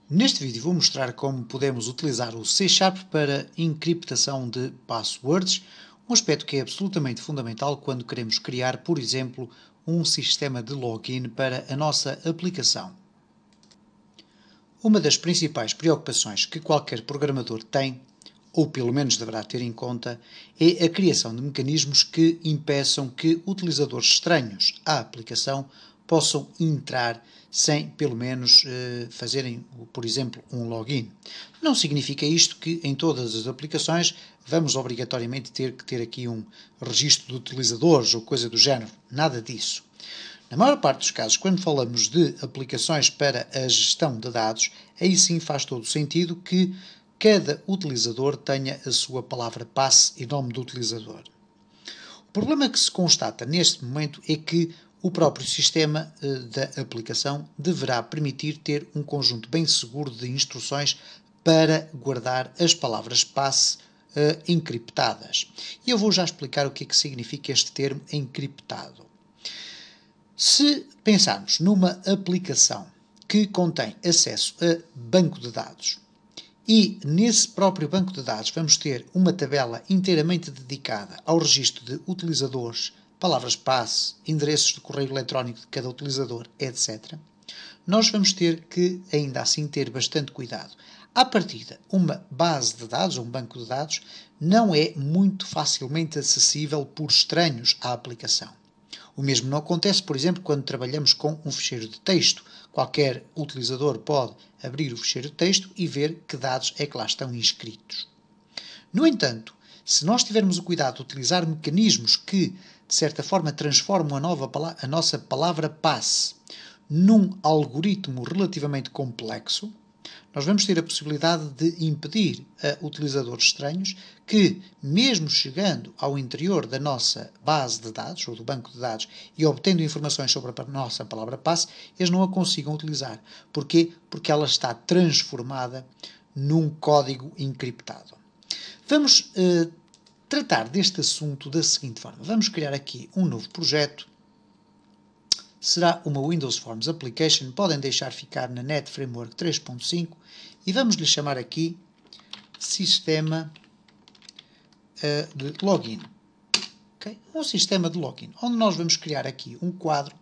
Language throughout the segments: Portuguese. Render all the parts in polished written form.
Neste vídeo vou mostrar como podemos utilizar o C# para encriptação de passwords, um aspecto que é absolutamente fundamental quando queremos criar, por exemplo, um sistema de login para a nossa aplicação. Uma das principais preocupações que qualquer programador tem, ou pelo menos deverá ter em conta, é a criação de mecanismos que impeçam que utilizadores estranhos à aplicação possam entrar sem, pelo menos, fazerem, por exemplo, um login. Não significa isto que em todas as aplicações vamos obrigatoriamente ter que ter aqui um registro de utilizadores ou coisa do género. Nada disso. Na maior parte dos casos, quando falamos de aplicações para a gestão de dados, aí sim faz todo o sentido que cada utilizador tenha a sua palavra passe e nome do utilizador. O problema que se constata neste momento é que o próprio sistema da aplicação deverá permitir ter um conjunto bem seguro de instruções para guardar as palavras passe encriptadas. E eu vou já explicar o que é que significa este termo encriptado. Se pensarmos numa aplicação que contém acesso a banco de dados e nesse próprio banco de dados vamos ter uma tabela inteiramente dedicada ao registro de utilizadores, palavras passe, endereços de correio eletrónico de cada utilizador, etc., nós vamos ter que, ainda assim, ter bastante cuidado. À partida, uma base de dados, ou um banco de dados, não é muito facilmente acessível por estranhos à aplicação. O mesmo não acontece, por exemplo, quando trabalhamos com um ficheiro de texto. Qualquer utilizador pode abrir o ficheiro de texto e ver que dados é que lá estão inscritos. No entanto, se nós tivermos o cuidado de utilizar mecanismos que, de certa forma, transformam a nossa palavra passe num algoritmo relativamente complexo, nós vamos ter a possibilidade de impedir a utilizadores estranhos que, mesmo chegando ao interior da nossa base de dados, ou do banco de dados, e obtendo informações sobre a nossa palavra passe, eles não a consigam utilizar. Porquê? Porque ela está transformada num código encriptado. Vamos tratar deste assunto da seguinte forma. Vamos criar aqui um novo projeto. Será uma Windows Forms Application, podem deixar ficar na Net Framework 3.5 e vamos lhe chamar aqui Sistema de Login. Okay? Um sistema de login, onde nós vamos criar aqui um quadro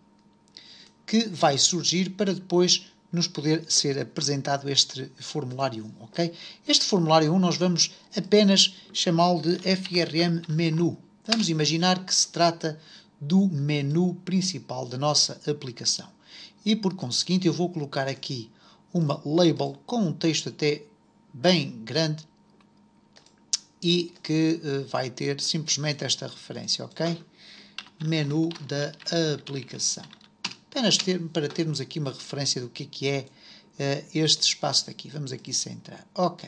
que vai surgir para depois nos poder ser apresentado este formulário 1. Okay? Este formulário 1 nós vamos apenas chamá-lo de FRM Menu. Vamos imaginar que se trata do menu principal da nossa aplicação. E por conseguinte eu vou colocar aqui uma label com um texto até bem grande e que vai ter simplesmente esta referência, ok? Menu da aplicação. Apenas para termos aqui uma referência do que é este espaço daqui. Vamos aqui centrar. Ok.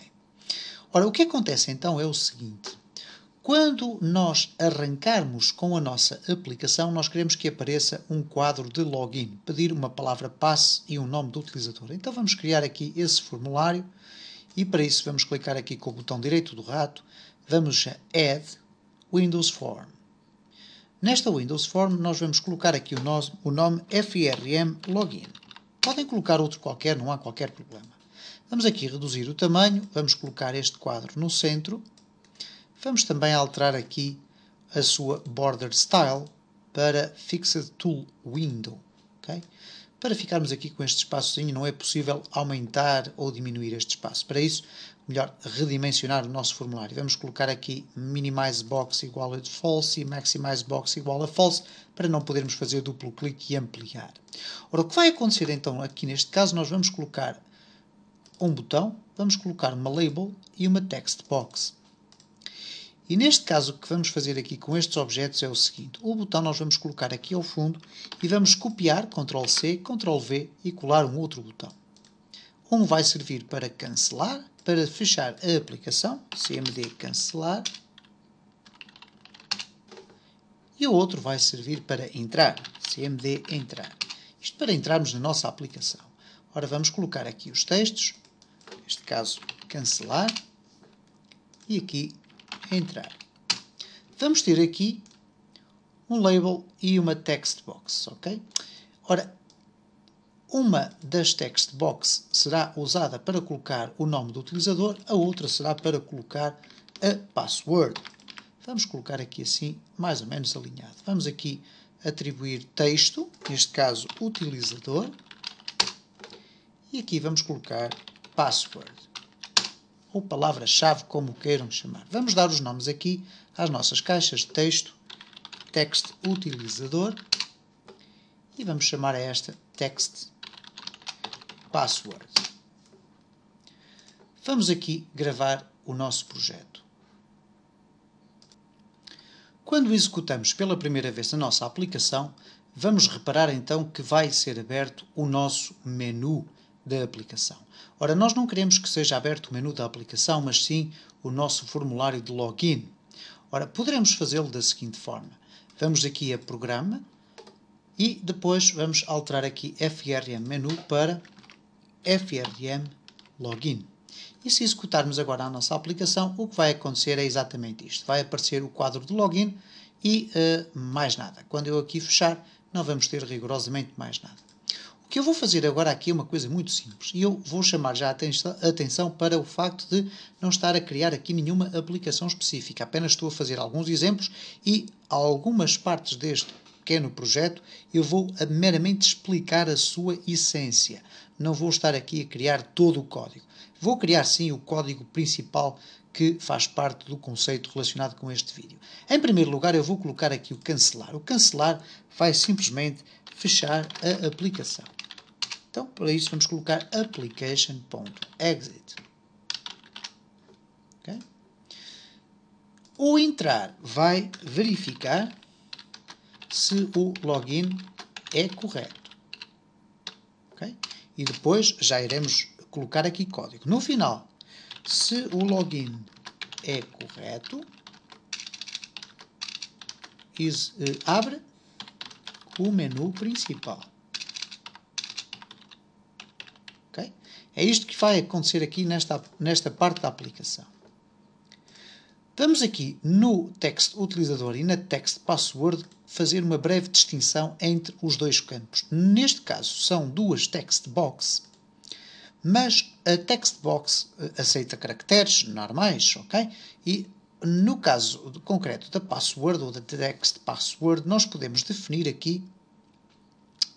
Ora, o que acontece então é o seguinte. Quando nós arrancarmos com a nossa aplicação, nós queremos que apareça um quadro de login, pedir uma palavra passe e um nome do utilizador. Então vamos criar aqui esse formulário e para isso vamos clicar aqui com o botão direito do rato, vamos a Add Windows Form. Nesta Windows Form nós vamos colocar aqui o nome FRM Login. Podem colocar outro qualquer, não há qualquer problema. Vamos aqui reduzir o tamanho, vamos colocar este quadro no centro. Vamos também alterar aqui a sua Border Style para Fixed Tool Window. Okay? Para ficarmos aqui com este espaçozinho, não é possível aumentar ou diminuir este espaço. Para isso, melhor redimensionar o nosso formulário. Vamos colocar aqui Minimize Box igual a False e Maximize Box igual a False, para não podermos fazer duplo clique e ampliar. Ora, o que vai acontecer então aqui neste caso, nós vamos colocar um botão, vamos colocar uma label e uma text box. E neste caso o que vamos fazer aqui com estes objetos é o seguinte. O botão nós vamos colocar aqui ao fundo e vamos copiar, Ctrl+C, Ctrl+V e colar um outro botão. Um vai servir para cancelar, para fechar a aplicação, CMD cancelar. E o outro vai servir para entrar, CMD entrar. Isto para entrarmos na nossa aplicação. Ora, vamos colocar aqui os textos, neste caso cancelar, e aqui entrar. Vamos ter aqui um label e uma text box, ok? Ora, Uma das text box será usada para colocar o nome do utilizador, a outra será para colocar a password. Vamos colocar aqui assim, mais ou menos alinhado. Vamos aqui atribuir texto, neste caso utilizador, e aqui vamos colocar password, ou palavra-chave, como queiram chamar. Vamos dar os nomes aqui às nossas caixas de texto, text utilizador, e vamos chamar a esta text password. Vamos aqui gravar o nosso projeto. Quando executamos pela primeira vez a nossa aplicação, vamos reparar então que vai ser aberto o nosso menu da aplicação. Ora, nós não queremos que seja aberto o menu da aplicação, mas sim o nosso formulário de login. Ora, poderemos fazê-lo da seguinte forma. Vamos aqui a Programa e depois vamos alterar aqui FRM Menu para FRM Login. E se executarmos agora a nossa aplicação, o que vai acontecer é exatamente isto. Vai aparecer o quadro de login e mais nada. Quando eu aqui fechar, não vamos ter rigorosamente mais nada. O que eu vou fazer agora aqui é uma coisa muito simples. E eu vou chamar já a atenção para o facto de não estar a criar aqui nenhuma aplicação específica. Apenas estou a fazer alguns exemplos e algumas partes deste pequeno projeto eu vou meramente explicar a sua essência. Não vou estar aqui a criar todo o código. Vou criar sim o código principal que faz parte do conceito relacionado com este vídeo. Em primeiro lugar, eu vou colocar aqui o cancelar. O cancelar vai simplesmente fechar a aplicação. Então, para isso, vamos colocar application.exit. Okay? O entrar vai verificar se o login é correto. Okay? E depois já iremos colocar aqui código. No final, se o login é correto, abre o menu principal. Okay? É isto que vai acontecer aqui nesta parte da aplicação. Vamos aqui no text utilizador e na text password fazer uma breve distinção entre os dois campos. Neste caso são duas text box, mas a text box aceita caracteres normais, ok? E no caso concreto da password ou da text password, nós podemos definir aqui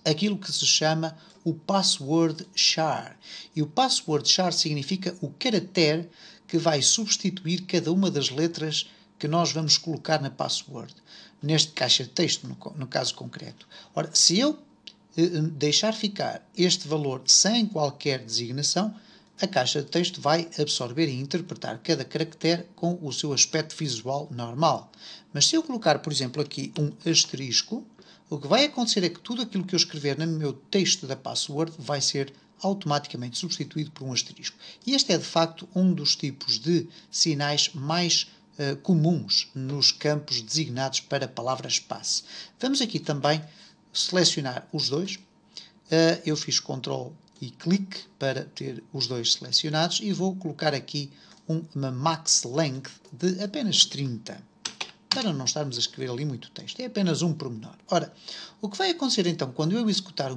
aquilo que se chama o password char. E o password char significa o caractere que vai substituir cada uma das letras que nós vamos colocar na password. Neste caixa de texto, no caso concreto. Ora, se eu deixar ficar este valor sem qualquer designação, a caixa de texto vai absorver e interpretar cada caractere com o seu aspecto visual normal. Mas se eu colocar, por exemplo, aqui um asterisco, o que vai acontecer é que tudo aquilo que eu escrever no meu texto da password vai ser automaticamente substituído por um asterisco. E este é, de facto, um dos tipos de sinais mais comuns nos campos designados para palavras-passe. Vamos aqui também selecionar os dois. Eu fiz Ctrl e clique para ter os dois selecionados e vou colocar aqui uma max length de apenas 30. Para não estarmos a escrever ali muito texto. É apenas um pormenor. Ora, o que vai acontecer então quando eu executar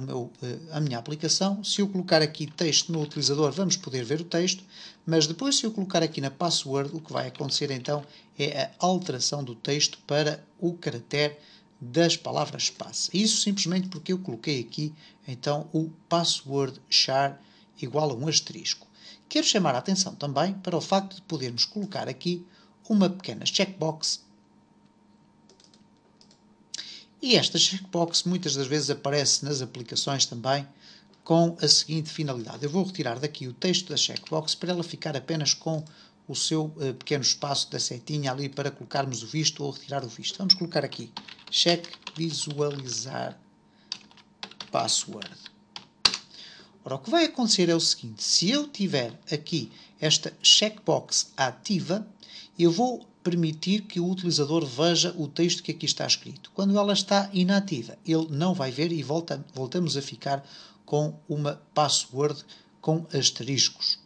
a minha aplicação, se eu colocar aqui texto no utilizador, vamos poder ver o texto, mas depois se eu colocar aqui na password, o que vai acontecer então é a alteração do texto para o caractere das palavras-passe. Isso simplesmente porque eu coloquei aqui então o password char igual a um asterisco. Quero chamar a atenção também para o facto de podermos colocar aqui uma pequena checkbox. E esta checkbox muitas das vezes aparece nas aplicações também com a seguinte finalidade. Eu vou retirar daqui o texto da checkbox para ela ficar apenas com o seu pequeno espaço da setinha ali para colocarmos o visto ou retirar o visto. Vamos colocar aqui check visualizar password. Ora, o que vai acontecer é o seguinte. Se eu tiver aqui esta checkbox ativa, eu vou permitir que o utilizador veja o texto que aqui está escrito. Quando ela está inativa, ele não vai ver e voltamos a ficar com uma password com asteriscos.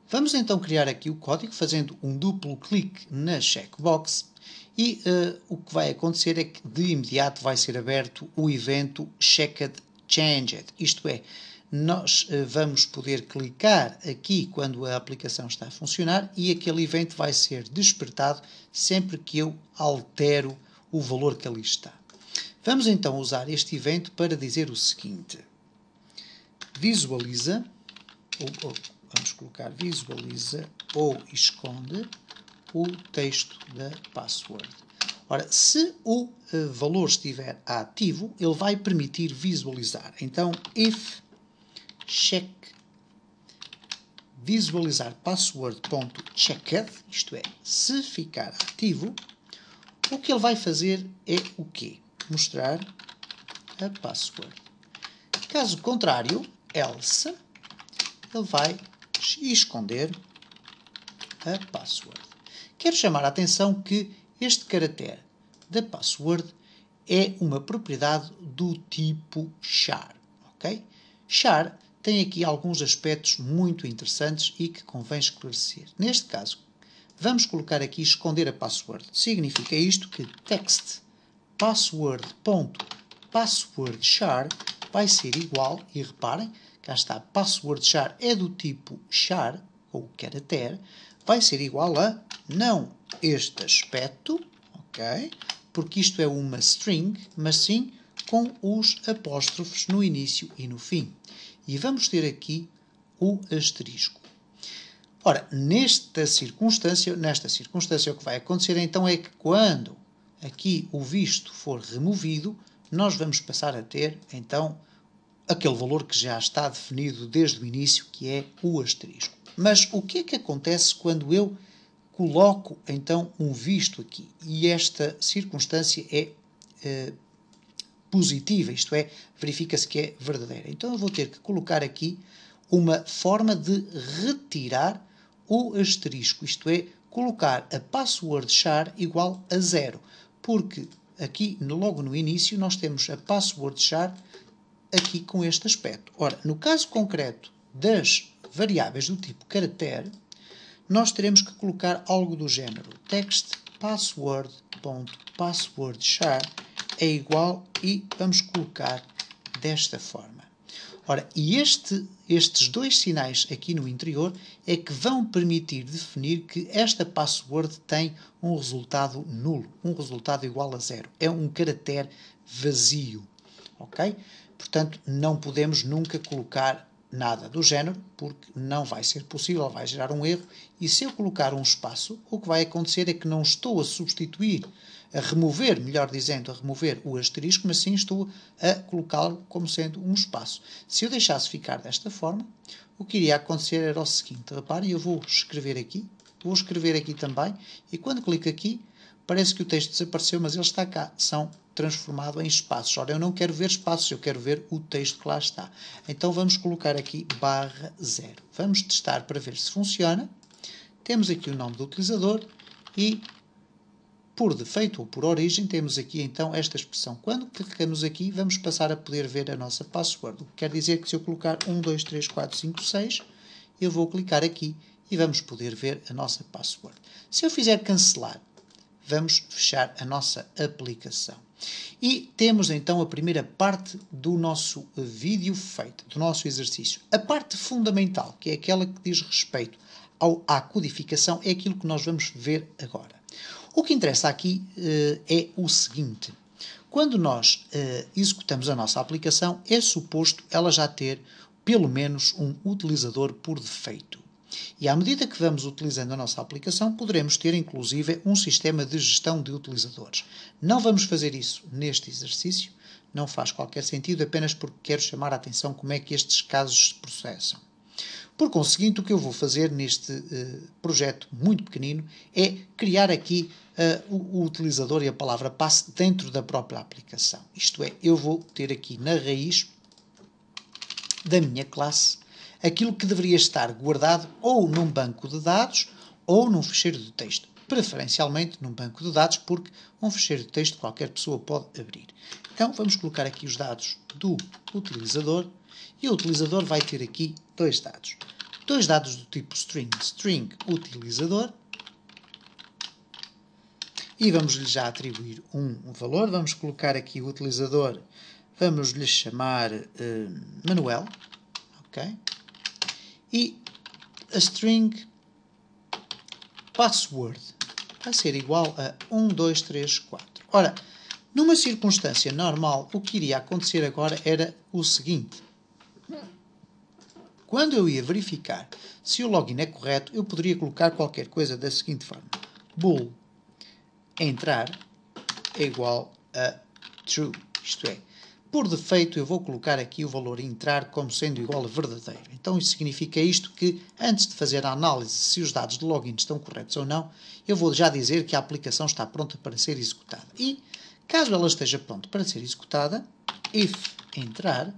Vamos então criar aqui o código fazendo um duplo clique na checkbox e o que vai acontecer é que de imediato vai ser aberto o evento checked changed, isto é, nós vamos poder clicar aqui quando a aplicação está a funcionar e aquele evento vai ser despertado sempre que eu altero o valor que ali está. Vamos então usar este evento para dizer o seguinte: visualiza, ou vamos colocar visualiza ou esconde o texto da password. Ora, se o valor estiver ativo, ele vai permitir visualizar. Então, if check visualizar password.checked, isto é, se ficar ativo, o que ele vai fazer é o quê? Mostrar a password. Caso contrário, else, ele vai esconder a password. Quero chamar a atenção que este caractere da password é uma propriedade do tipo char. Ok? Char tem aqui alguns aspectos muito interessantes e que convém esclarecer. Neste caso, vamos colocar aqui esconder a password. Significa isto que text password.passwordchar vai ser igual, e reparem, cá está, passwordchar é do tipo char, ou caractere, vai ser igual a não este aspecto, ok? Porque isto é uma string, mas sim com os apóstrofos no início e no fim. E vamos ter aqui o asterisco. Ora, nesta circunstância, o que vai acontecer então é que quando aqui o visto for removido, nós vamos passar a ter então aquele valor que já está definido desde o início, que é o asterisco. Mas o que é que acontece quando eu coloco então um visto aqui? E esta circunstância é positiva, isto é, verifica-se que é verdadeira. Então eu vou ter que colocar aqui uma forma de retirar o asterisco, isto é, colocar a password char igual a 0, porque aqui logo no início nós temos a password char aqui com este aspecto. Ora, no caso concreto das variáveis do tipo caractere, nós teremos que colocar algo do género text password.passwordchar é igual e vamos colocar desta forma. Ora, e estes dois sinais aqui no interior é que vão permitir definir que esta password tem um resultado nulo, um resultado igual a 0. É um caractere vazio, ok? Portanto, não podemos nunca colocar nada do género, porque não vai ser possível, vai gerar um erro, e se eu colocar um espaço, o que vai acontecer é que não estou a substituir, a remover, melhor dizendo, a remover o asterisco, mas sim estou a colocá-lo como sendo um espaço. Se eu deixasse ficar desta forma, o que iria acontecer era o seguinte, reparem, eu vou escrever aqui também, e quando clico aqui, parece que o texto desapareceu, mas ele está cá, são transformado em espaços. Ora, eu não quero ver espaços, eu quero ver o texto que lá está. Então vamos colocar aqui /0. Vamos testar para ver se funciona. Temos aqui o nome do utilizador e, por defeito ou por origem, temos aqui então esta expressão. Quando clicamos aqui, vamos passar a poder ver a nossa password. O que quer dizer que se eu colocar 1, 2, 3, 4, 5, 6, eu vou clicar aqui e vamos poder ver a nossa password. Se eu fizer cancelar, vamos fechar a nossa aplicação. E temos então a primeira parte do nosso vídeo feito, do nosso exercício. A parte fundamental, que é aquela que diz respeito à codificação, é aquilo que nós vamos ver agora. O que interessa aqui é o seguinte. Quando nós executamos a nossa aplicação, é suposto ela já ter pelo menos um utilizador por defeito. E à medida que vamos utilizando a nossa aplicação, poderemos ter inclusive um sistema de gestão de utilizadores. Não vamos fazer isso neste exercício, não faz qualquer sentido, apenas porque quero chamar a atenção como é que estes casos se processam. Por conseguinte, o que eu vou fazer neste projeto muito pequenino é criar aqui o utilizador e a palavra passe dentro da própria aplicação. Isto é, eu vou ter aqui na raiz da minha classe aquilo que deveria estar guardado ou num banco de dados ou num ficheiro de texto. Preferencialmente num banco de dados, porque um ficheiro de texto qualquer pessoa pode abrir. Então vamos colocar aqui os dados do utilizador e o utilizador vai ter aqui dois dados. Dois dados do tipo string, string utilizador, e vamos-lhe já atribuir um valor. Vamos colocar aqui o utilizador, vamos lhe chamar Manuel, ok? E a string password vai ser igual a 1, 2, 3, 4. Ora, numa circunstância normal, o que iria acontecer agora era o seguinte. Quando eu ia verificar se o login é correto, eu poderia colocar qualquer coisa da seguinte forma. Bool entrar é igual a true. Isto é, por defeito eu vou colocar aqui o valor entrar como sendo igual a verdadeiro. Então isso significa isto que antes de fazer a análise se os dados de login estão corretos ou não, eu vou já dizer que a aplicação está pronta para ser executada. E caso ela esteja pronta para ser executada, if entrar,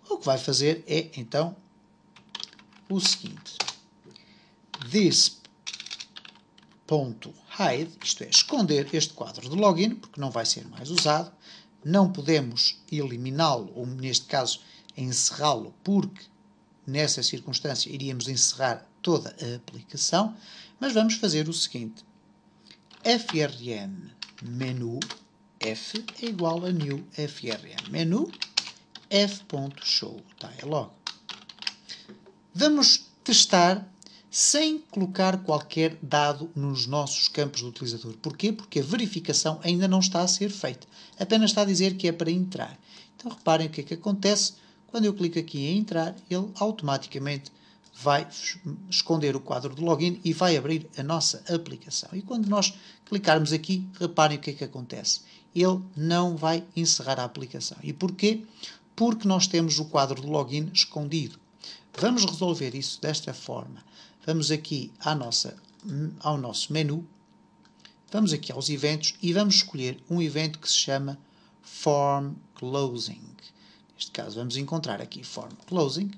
o que vai fazer é, então, o seguinte. This.hide, isto é, esconder este quadro de login, porque não vai ser mais usado. Não podemos eliminá-lo, ou neste caso, encerrá-lo, porque nessa circunstância iríamos encerrar toda a aplicação. Mas vamos fazer o seguinte. frm menu f é igual a new frm menu f.show dialog. Vamos testar sem colocar qualquer dado nos nossos campos do utilizador. Porquê? Porque a verificação ainda não está a ser feita. Apenas está a dizer que é para entrar. Então reparem o que é que acontece. Quando eu clico aqui em entrar, ele automaticamente vai esconder o quadro de login e vai abrir a nossa aplicação. E quando nós clicarmos aqui, reparem o que é que acontece. Ele não vai encerrar a aplicação. E porquê? Porque nós temos o quadro de login escondido. Vamos resolver isso desta forma. Vamos aqui ao nosso menu, vamos aqui aos eventos e vamos escolher um evento que se chama Form Closing. Neste caso vamos encontrar aqui Form Closing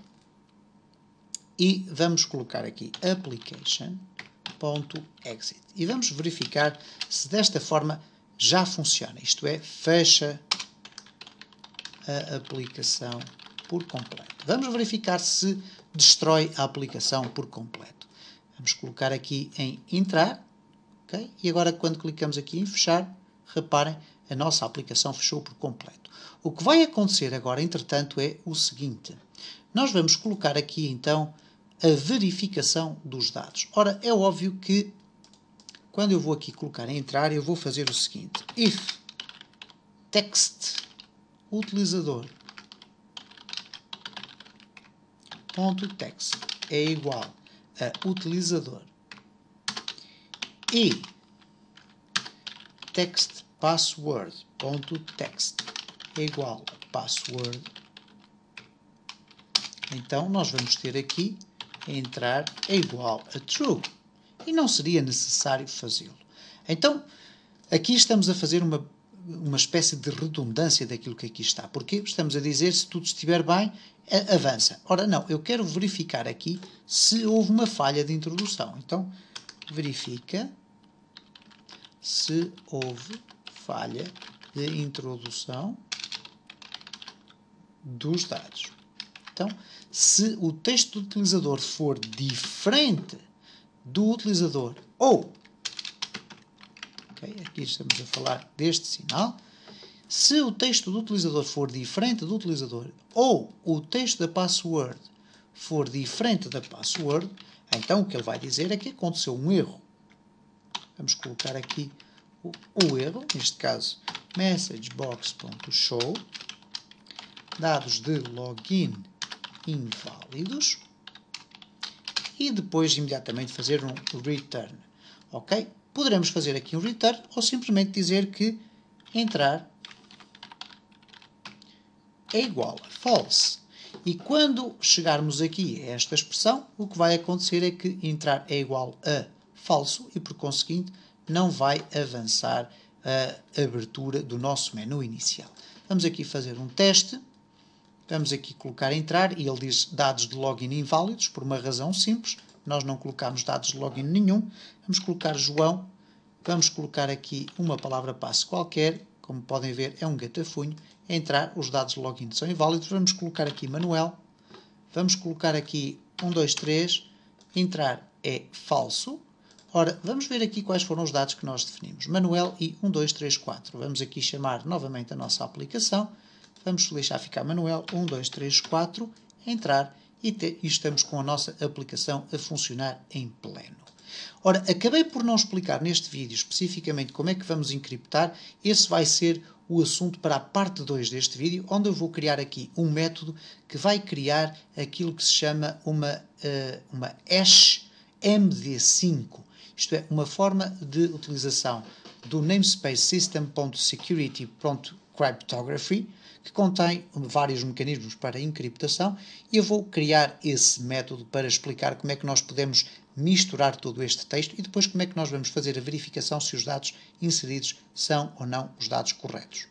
e vamos colocar aqui Application.exit. E vamos verificar se desta forma já funciona, isto é, fecha a aplicação por completo. Vamos verificar se destrói a aplicação por completo. Vamos colocar aqui em entrar, okay? E agora quando clicamos aqui em fechar, reparem, a nossa aplicação fechou por completo. O que vai acontecer agora, entretanto, é o seguinte. Nós vamos colocar aqui, então, a verificação dos dados. Ora, é óbvio que, quando eu vou aqui colocar em entrar, eu vou fazer o seguinte. If text utilizador .text é igual a utilizador e text password.text é igual a password, então nós vamos ter aqui entrar é igual a true e não seria necessário fazê-lo. Então aqui estamos a fazer uma espécie de redundância daquilo que aqui está. Porque estamos a dizer, se tudo estiver bem, avança. Ora, não, eu quero verificar aqui se houve uma falha de introdução. Então, verifica se houve falha de introdução dos dados. Então, se o texto do utilizador for diferente do utilizador ou aqui estamos a falar deste sinal. Se o texto do utilizador for diferente do utilizador ou o texto da password for diferente da password, então o que ele vai dizer é que aconteceu um erro. Vamos colocar aqui o erro, neste caso messagebox.show, dados de login inválidos e depois imediatamente fazer um return. Ok? Poderemos fazer aqui um return ou simplesmente dizer que entrar é igual a false. E quando chegarmos aqui a esta expressão, o que vai acontecer é que entrar é igual a falso e, por conseguinte, não vai avançar a abertura do nosso menu inicial. Vamos aqui fazer um teste. Vamos aqui colocar entrar e ele diz dados de login inválidos, por uma razão simples. Nós não colocamos dados de login nenhum. Vamos colocar João. Vamos colocar aqui uma palavra-passe qualquer. Como podem ver, é um gatafunho. Entrar, os dados de login são inválidos. Vamos colocar aqui Manuel. Vamos colocar aqui 1, 2, 3. Entrar é falso. Ora, vamos ver aqui quais foram os dados que nós definimos. Manuel e 1, 2, 3, 4. Vamos aqui chamar novamente a nossa aplicação. vamos deixar ficar manual, 1, 2, 3, 4, entrar e estamos com a nossa aplicação a funcionar em pleno. Ora, acabei por não explicar neste vídeo especificamente como é que vamos encriptar. Esse vai ser o assunto para a parte 2 deste vídeo, onde eu vou criar aqui um método que vai criar aquilo que se chama uma hash MD5. Isto é, uma forma de utilização do namespace system.security.cryptography, que contém vários mecanismos para encriptação, e eu vou criar esse método para explicar como é que nós podemos misturar todo este texto e depois como é que nós vamos fazer a verificação se os dados inseridos são ou não os dados corretos.